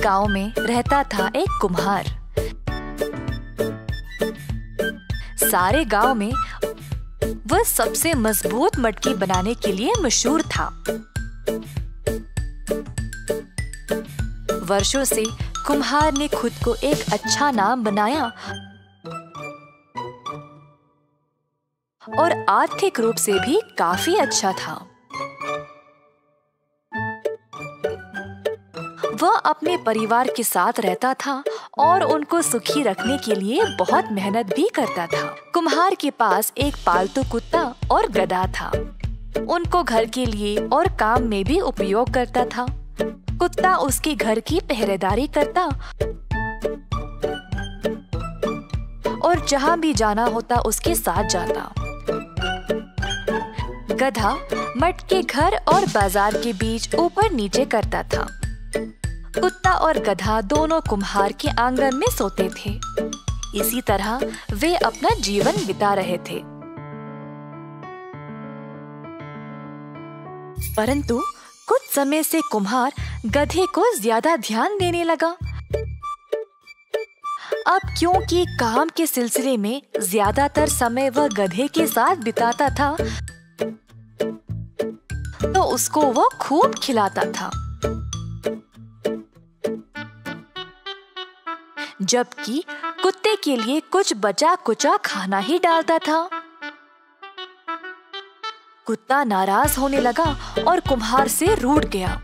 गांव में रहता था एक कुम्हार। सारे गांव में वह सबसे मजबूत मटकी बनाने के लिए मशहूर था। वर्षों से कुम्हार ने खुद को एक अच्छा नाम बनाया और आर्थिक रूप से भी काफी अच्छा था। वह अपने परिवार के साथ रहता था और उनको सुखी रखने के लिए बहुत मेहनत भी करता था। कुम्हार के पास एक पालतू कुत्ता और गधा था। उनको घर के लिए और काम में भी उपयोग करता था। कुत्ता उसके घर की पहरेदारी करता और जहाँ भी जाना होता उसके साथ जाता। गधा मटके घर और बाजार के बीच ऊपर नीचे करता था। कुत्ता और गधा दोनों कुम्हार के आंगन में सोते थे। इसी तरह वे अपना जीवन बिता रहे थे। परंतु कुछ समय से कुम्हार गधे को ज्यादा ध्यान देने लगा। अब क्योंकि काम के सिलसिले में ज्यादातर समय वह गधे के साथ बिताता था, तो उसको वह खूब खिलाता था, जबकि कुत्ते के लिए कुछ बचा कुचा खाना ही डालता था। कुत्ता नाराज होने लगा और कुम्हार से रूठ गया।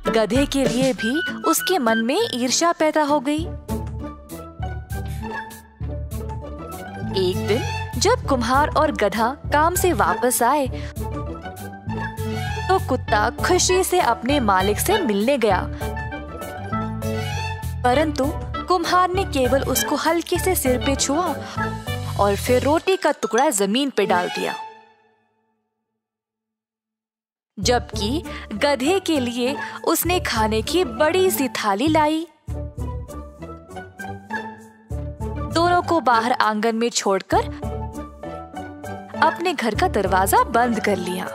गधे के लिए भी उसके मन में ईर्ष्या पैदा हो गई। एक दिन जब कुम्हार और गधा काम से वापस आए, तो कुत्ता खुशी से अपने मालिक से मिलने गया, परंतु कुम्हार ने केवल उसको हल्के से सिर पे छुआ और फिर रोटी का टुकड़ा जमीन पे डाल दिया। जबकि गधे के लिए उसने खाने की बड़ी सी थाली लाई। दोनों को बाहर आंगन में छोड़कर अपने घर का दरवाजा बंद कर लिया।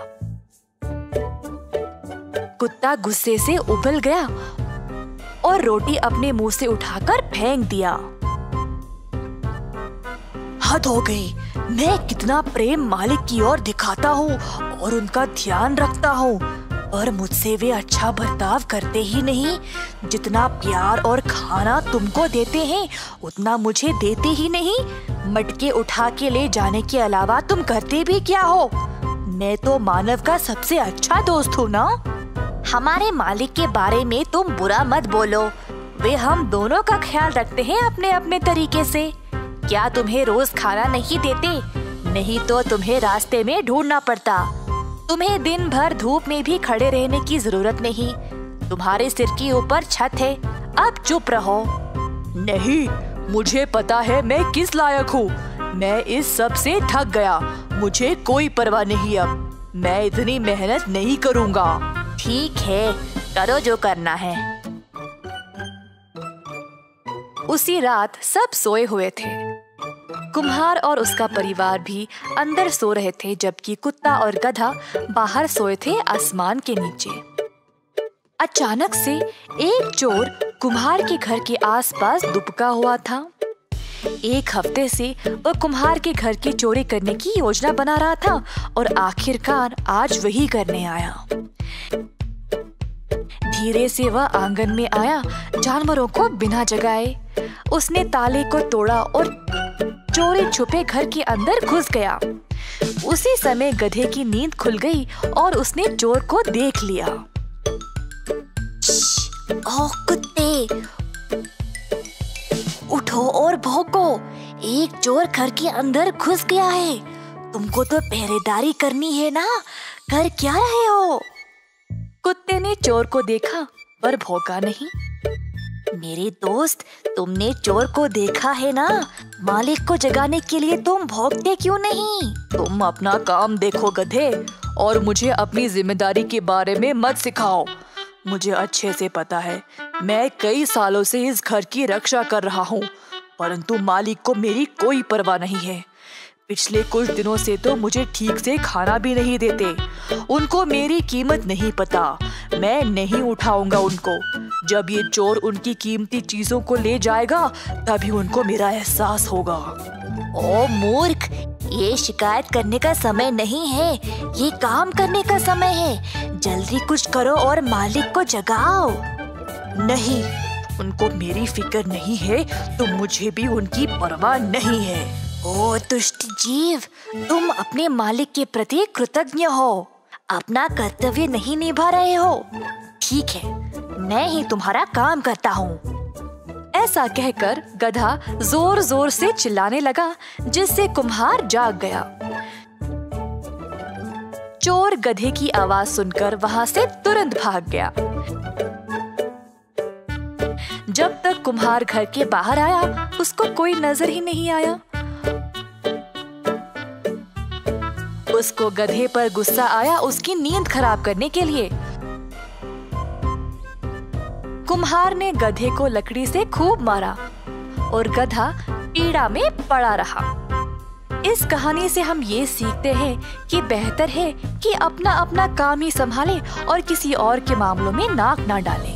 कुत्ता गुस्से से उबल गया और रोटी अपने मुंह से उठाकर फेंक दिया। हद हो गई, मैं कितना प्रेम मालिक की ओर दिखाता हूँ और उनका ध्यान रखता हूँ, पर मुझसे वे अच्छा बर्ताव करते ही नहीं। जितना प्यार और खाना तुमको देते हैं उतना मुझे देते ही नहीं। मटके उठा के ले जाने के अलावा तुम करते भी क्या हो? मैं तो मानव का सबसे अच्छा दोस्त हूँ ना। हमारे मालिक के बारे में तुम बुरा मत बोलो, वे हम दोनों का ख्याल रखते हैं अपने अपने तरीके से। क्या तुम्हें रोज खाना नहीं देते? नहीं तो तुम्हें रास्ते में ढूंढना पड़ता। तुम्हें दिन भर धूप में भी खड़े रहने की जरूरत नहीं। तुम्हारे सिर के ऊपर छत है, अब चुप रहो। नहीं, मुझे पता है मैं किस लायक हूँ। मैं इस सब से थक गया, मुझे कोई परवाह नहीं। अब मैं इतनी मेहनत नहीं करूँगा। ठीक है, करो जो करना है। उसी रात सब सोए हुए थे। कुम्हार और उसका परिवार भी अंदर सो रहे थे, जबकि कुत्ता और गधा बाहर सोए थे आसमान के नीचे। अचानक से एक चोर कुम्हार के घर के आसपास दुबका हुआ था। एक हफ्ते से वह कुम्हार के घर की चोरी करने की योजना बना रहा था और आखिरकार आज वही करने आया। धीरे से वह आंगन में आया, जानवरों को बिना जगाए। उसने ताले को तोड़ा और चोरी छुपे घर के अंदर घुस गया। उसी समय गधे की नींद खुल गई और उसने चोर को देख लिया। ओह कुत्ते, उठो और भौंको, एक चोर घर के अंदर घुस गया है। तुमको तो पहरेदारी करनी है ना, कर क्या रहे हो? कुत्ते ने चोर को देखा पर भौंका नहीं। मेरे दोस्त, तुमने चोर को देखा है ना, मालिक को जगाने के लिए तुम भौंकते क्यों नहीं? तुम अपना काम देखो गधे, और मुझे अपनी जिम्मेदारी के बारे में मत सिखाओ। मुझे अच्छे से पता है, मैं कई सालों से इस घर की रक्षा कर रहा हूँ, परंतु मालिक को मेरी कोई परवाह नहीं है। पिछले कुछ दिनों से तो मुझे ठीक से खाना भी नहीं देते। उनको मेरी कीमत नहीं पता। मैं नहीं उठाऊंगा उनको। जब ये चोर उनकी कीमती चीजों को ले जाएगा तभी उनको मेरा एहसास होगा। ओ मूर्ख, ये शिकायत करने का समय नहीं है, ये काम करने का समय है। जल्दी कुछ करो और मालिक को जगाओ। नहीं, उनको मेरी फिक्र नहीं है तो मुझे भी उनकी परवाह नहीं है। ओ दुष्ट जीव, तुम अपने मालिक के प्रति कृतज्ञ हो, अपना कर्तव्य नहीं निभा रहे हो। ठीक है, मैं ही तुम्हारा काम करता हूँ। ऐसा कहकर गधा जोर जोर से चिल्लाने लगा, जिससे कुम्हार जाग गया। चोर गधे की आवाज सुनकर वहां से तुरंत भाग गया। जब तक कुम्हार घर के बाहर आया, उसको कोई नजर ही नहीं आया। उसको गधे पर गुस्सा आया उसकी नींद खराब करने के लिए। कुम्हार ने गधे को लकड़ी से खूब मारा और गधा पीड़ा में पड़ा रहा। इस कहानी से हम ये सीखते हैं कि बेहतर है कि अपना अपना काम ही संभालें और किसी और के मामलों में नाक ना डालें।